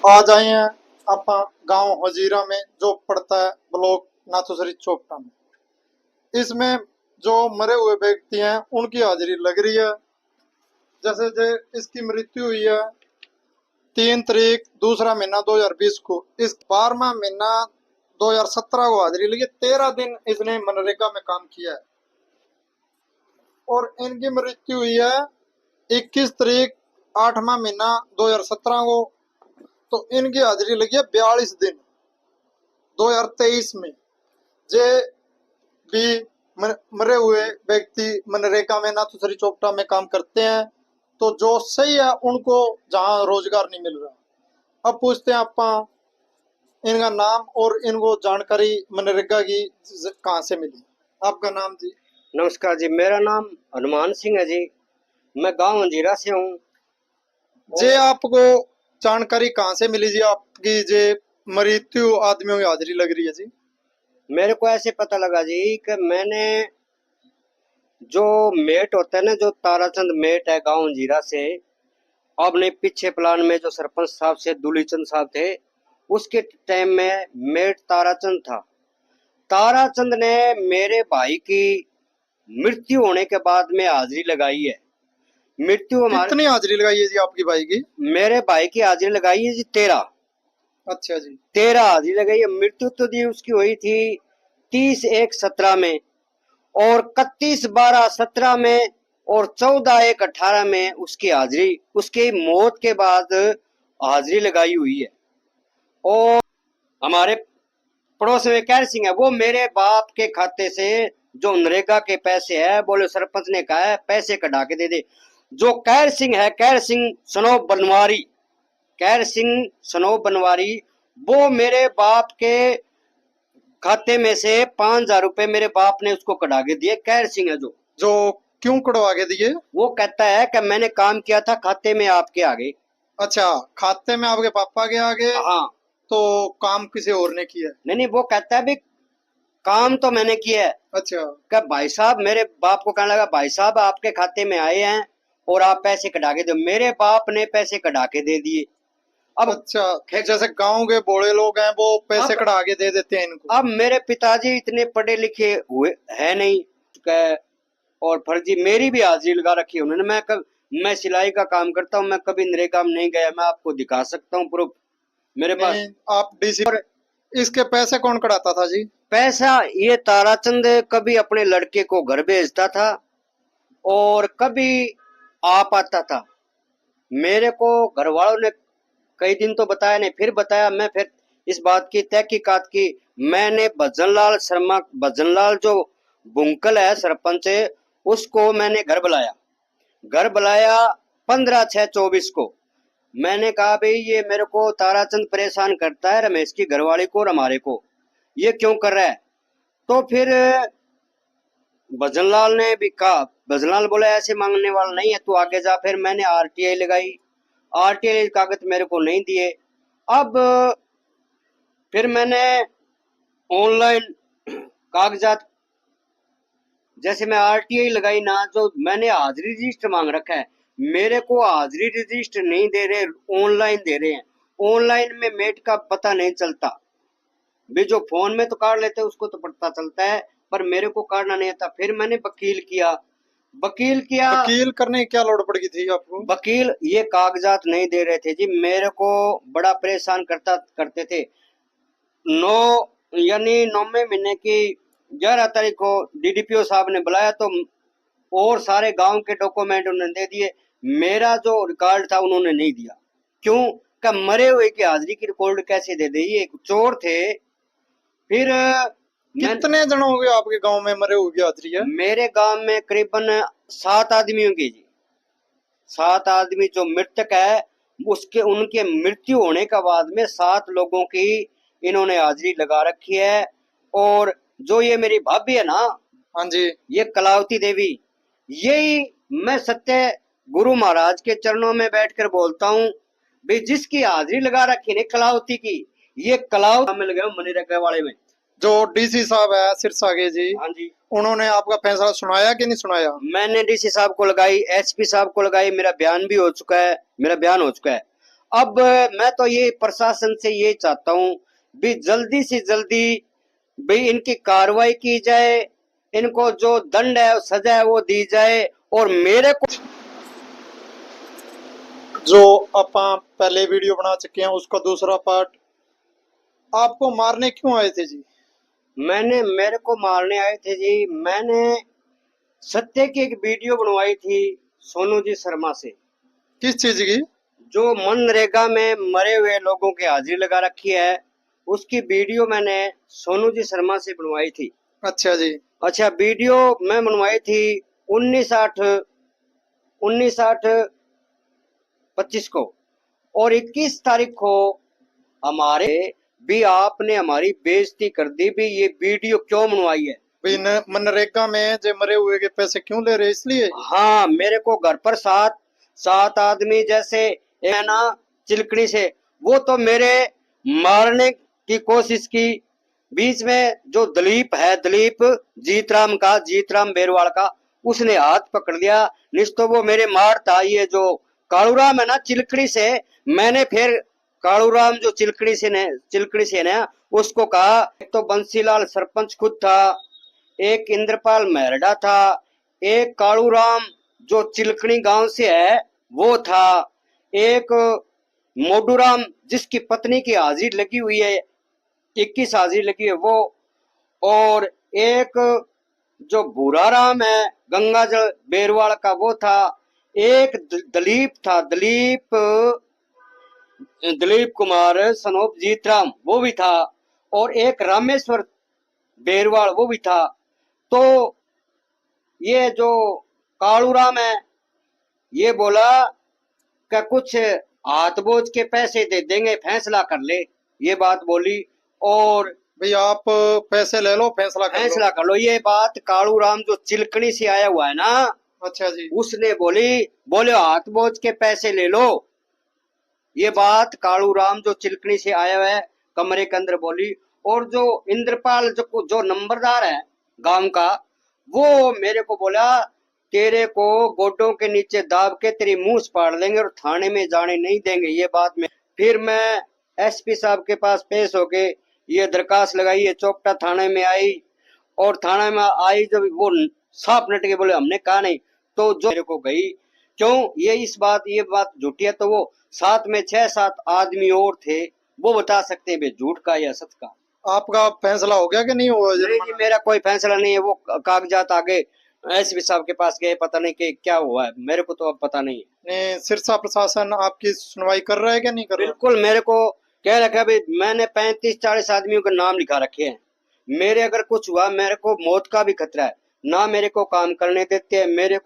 आ जाए हैं आप गांव हजीरा में जो पड़ता है ब्लॉक नाथुसरी चोपटा में। इसमें जो मरे हुए व्यक्ति हैं उनकी हाजिरी लग रही है। जैसे जे इसकी मृत्यु हुई है 3 तारीख दूसरा महीना 2020 को। इस 12वां महीना 2017 को हाजिरी लगी। 13 दिन इसने मनरेगा में काम किया है और इनकी मृत्यु हुई है 21 तारीख 8वां महीना 2017 को। तो इनकी हाजिरी लगी है 42 दिन 2023 में। जे भी मरे हुए व्यक्ति मनरेगा में नाथुसरी चोपटा में काम करते हैं तो जो सही है उनको जहाँ रोजगार नहीं मिल रहा। अब पूछते हैं आप इनका नाम और इनको जानकारी मनरेगा की कहाँ से मिली। आपका नाम जी? नमस्कार जी, मेरा नाम हनुमान सिंह है जी। मैं गांव अंजीरा से हूँ। जे आपको जानकारी कहाँ से मिली जी आपकी जे मृत्यु आदमियों की हाजिरी लग रही है जी? मेरे को ऐसे पता लगा जी कि मैंने जो मेट होता है ना, जो ताराचंद मेट है गांव अंजीरा से, अपने पीछे प्लान में जो सरपंच साहब से दूलीचंद साहब थे, उसके टाइम में मेट ताराचंद था। ताराचंद ने मेरे भाई की मृत्यु होने के बाद में हाजिरी लगाई है। मृत्यु हमारे कितनी हाजिरी लगाई है जी आपकी भाई की? मेरे भाई की हाजिरी लगाई है जी 13। अच्छा जी। 13 हाजिरी लगाई है। मृत्यु तो जी उसकी हुई थी 30/1/17 में, और 31/12/17 में, और 14/1/18 में उसकी हाजिरी, उसके मौत के बाद हाजिरी लगाई हुई है। और हमारे पड़ोस में कैर सिंह है, वो मेरे बाप के खाते से जो नरेगा के पैसे है, बोले सरपंच ने कहा है पैसे कटा के दे दे। जो कैर सिंह है, कैर सिंह सनोब बनवारी, कैर सिंह सनोब बनवारी, वो मेरे बाप के खाते में से 5,000 रुपए मेरे बाप ने उसको कटा के दिए। कैर सिंह है जो क्यों कटवा के दिए? वो कहता है कि मैंने काम किया था खाते में आपके आगे। अच्छा, खाते में आपके पापा के आगे? हाँ। तो काम किसी और ने किया? नहीं नहीं, वो कहता है भी काम तो मैंने किया है। अच्छा। क्या भाई साहब, मेरे बाप को कहने लगा भाई साहब आपके खाते में आए हैं और आप पैसे कटा के दो। मेरे बाप ने पैसे कटा के दे दिए। अब अच्छा, जैसे गांव के बड़े लोग हैं वो पैसे कटा के दे देते हैं इनको। अब मेरे पिताजी इतने पढ़े लिखे हुए है नहीं, और फर्जी मेरी भी हाजिरी लगा रखी है उन्होंने। मैं सिलाई का काम करता हूँ, मैं कभी नरेगा में नहीं गया, मैं आपको दिखा सकता हूँ प्रूफ मेरे पास। नहीं, आप डीसी पर इसके पैसे कौन कटाता था जी? पैसा ये ताराचंद कभी अपने लड़के को घर भेजता था और कभी आप आता था। मेरे को घर वालों ने कई दिन तो बताया नहीं, फिर बताया। मैं फिर इस बात की तहकीकात की। मैंने भजनलाल शर्मा, भजनलाल जो बुंकल है सरपंच है, उसको मैंने घर बुलाया। घर बुलाया 15/6/24 को। मैंने कहा भाई ये मेरे को ताराचंद परेशान करता है, रमेश की घरवाली को और हमारे को, ये क्यों कर रहा है? तो फिर भजनलाल ने भी कहा, भजनलाल बोला ऐसे मांगने वाला नहीं है, तू आगे जा। फिर मैंने आरटीआई लगाई। आरटीआई कागज मेरे को नहीं दिए। अब फिर मैंने ऑनलाइन कागजात, जैसे मैं आरटीआई लगाई ना, जो मैंने हाजिरी रजिस्टर मांग रखा है, मेरे को हाजिरी रजिस्टर नहीं दे रहे, ऑनलाइन दे रहे हैं। ऑनलाइन में मेट का पता नहीं चलता भी, जो फोन में तो काट लेते हैं उसको तो पता चलता है, पर मेरे को काटना नहीं आता। फिर मैंने वकील करने की क्या लोड़ पड़ गई थी आपको? वकील ये कागजात नहीं दे रहे थे जी, मेरे को बड़ा परेशान करते थे। 9 यानी 9वें महीने की 11 तारीख को डीडीपीओ साहब ने बुलाया, तो और सारे गांव के डॉक्यूमेंट उन्होंने दे दिए, मेरा जो रिकॉर्ड था उन्होंने नहीं दिया। क्यों? का मरे हुए की हाजिरी की रिकॉर्ड कैसे दे दी? ये चोर थे। फिर कितने जन हो गए आपके गांव में मरे हुए की हाजिरी है? मेरे गांव में करीबन 7 आदमियों की जी। 7 आदमी जो मृतक है, उसके उनके मृत्यु होने के बाद में 7 लोगों की इन्होंने हाजिरी लगा रखी है। और जो ये मेरी भाभी है ना, हाँ जी, ये कलावती देवी, यही मैं सत्य गुरु महाराज के चरणों में बैठकर बोलता हूँ भाई, जिसकी हाजिरी लगा रखी ने कलावती की, ये कलावती में लगे मनरेगा वाले में। जो डीसी साहब है सिरसा के जी, हाँ जी, उन्होंने आपका फैसला सुनाया कि नहीं सुनाया? मैंने डीसी साहब को लगाई, एसपी साहब को लगाई, मेरा बयान भी हो चुका है, मेरा बयान हो चुका है। अब मैं तो ये प्रशासन से ये चाहता हूँ भी जल्दी से जल्दी भी इनकी कार्रवाई की जाए, इनको जो दंड है सजा है वो दी जाए। और मेरे को जो ਆਪਾਂ पहले वीडियो बना चुके हैं उसका दूसरा पार्ट, आपको मारने क्यों आए थे जी? मेरे को मारने आए थे जी। मैंने सत्य की एक वीडियो बनवाई थी सोनू जी शर्मा से, किस चीज की? जो मनरेगा में मरे हुए लोगों की हाजिरी लगा रखी है, उसकी वीडियो मैंने सोनू जी शर्मा से बनवाई थी। अच्छा जी। अच्छा, वीडियो मैं बनवाई थी 19/8/25 को, और 21 तारीख को हमारे भी आपने हमारी बेइज्जती कर दी भी। ये वीडियो क्यों बनवाई है? भाई मनरेगा में जो मरे हुए के पैसे क्यों ले रहे, इसलिए? हाँ, मेरे को घर पर सात सात आदमी जैसे है ना, चिलकड़ी से, वो तो मेरे मारने की कोशिश की। बीच में जो दलीप है, दलीप जीतराम बेरवाल का, उसने हाथ पकड़ लिया। निश्तो वो मेरे मारता। ये जो कालूराम है ना चिलकड़ी से, मैंने फिर कालूराम जो चिलकड़ी से ना, उसको कहा। एक तो बंसीलाल सरपंच खुद था, एक इंद्रपाल मेहरडा था, एक कालूराम जो चिलकनी गांव से है वो था, एक मोडूराम जिसकी पत्नी की हाजिरी लगी हुई है, 21 हाजिरी लगी है वो, और एक जो भूराराम है गंगाजल बेरवाल का वो था, एक दलीप था, दलीप कुमार सनोप जीतराम वो भी था, और एक रामेश्वर बेरवाल वो भी था। तो ये जो कालूराम है, ये बोला कि कुछ हाथ बोझ के पैसे दे देंगे, फैसला कर ले, ये बात बोली। और भाई आप पैसे ले लो, फैसला कर लो। फैसला कर लो, ये बात कालूराम जो चिलकनी से आया हुआ है ना, अच्छा जी। उसने बोले हाथ बोझ के पैसे ले लो। ये बात कालूराम जो चिलकनी से आया हुआ है कमरे के अंदर बोली। और जो इंद्रपाल जो नंबरदार है गांव का, वो मेरे को बोला तेरे को गोडों के नीचे दाब के तेरी मुंह फाड़ देंगे और थाने में जाने नहीं देंगे, ये बात में। फिर मैं एसपी साहब के पास पेश होके ये दरखास्त लगाई, ये चौपटा थाने में आई, और थाने में आई जब वो साफ नट के बोले हमने कहा नहीं, तो जो मेरे को गई क्यों ये बात झूठी है, तो वो साथ में 6-7 आदमी और थे, वो बता सकते हैं झूठ का या सच का। आपका फैसला हो गया कि नहीं हुआ? नहीं जी, मेरा कोई फैसला नहीं है। वो कागजात आगे एसपी साहब के पास गए, पता नहीं कि क्या हुआ है, मेरे को तो अब पता नहीं है। नहीं, सिरसा प्रशासन आपकी सुनवाई कर रहा है कि नहीं कर रहा? बिल्कुल, मेरे को कह रखा है भाई, मैंने 35-40 आदमियों के नाम लिखा रखे हैं। मेरे अगर कुछ हुआ, मेरे को मौत का भी खतरा है, ना मेरे को काम करने देते हैं, मेरे को